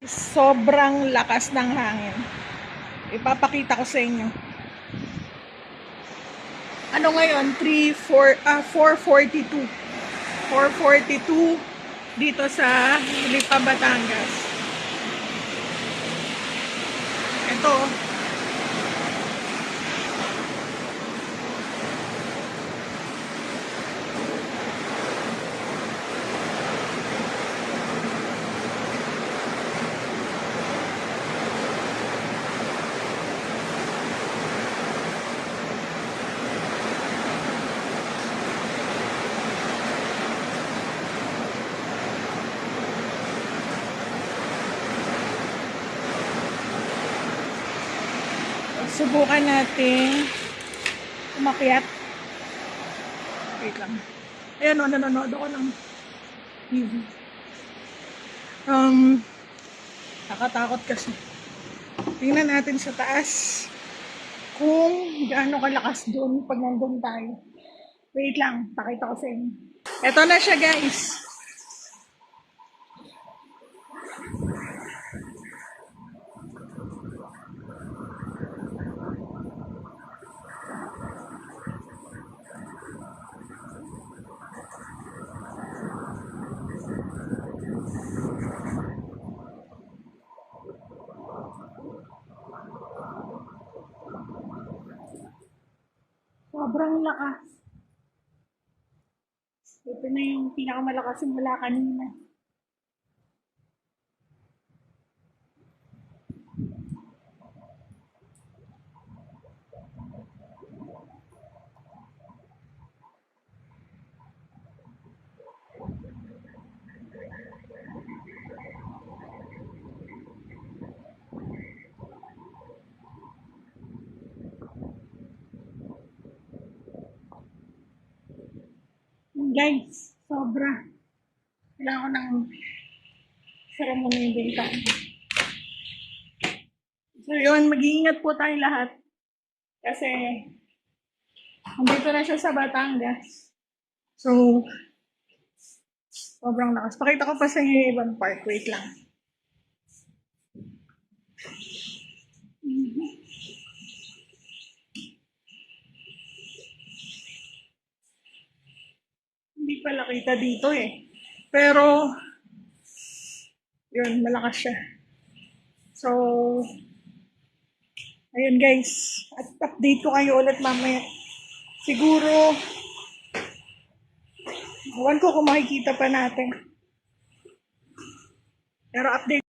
Sobrang lakas ng hangin. Ipapakita ko sa inyo. Ano ngayon? 4:42. 4:42 dito sa Lipa, Batangas. Ito. Subukan natin umakyat. Wait lang. Ayan o, nanonood ako ng TV. Nakatakot kasi. Tingnan natin sa taas kung gaano kalakas doon pag nandun tayo. Wait lang, pakita ko sa inyo. Ito na siya, guys. Sobrang lakas. Ito na yung pinakamalakas mula kanina. Guys, sobra. Kailangan ko ng sara mo na yung bintana. So yun, mag-iingat po tayo lahat. Kasi, andito na siya sa Batangas. So, sobrang lakas. Pakita ko pa sa inyo yung ibang part. Wait lang. Hindi pala kita dito eh. Pero, yun, malakas siya. So, ayun guys. At update ko kayo ulit mamaya. Siguro, ewan ko kung makikita pa natin. Pero update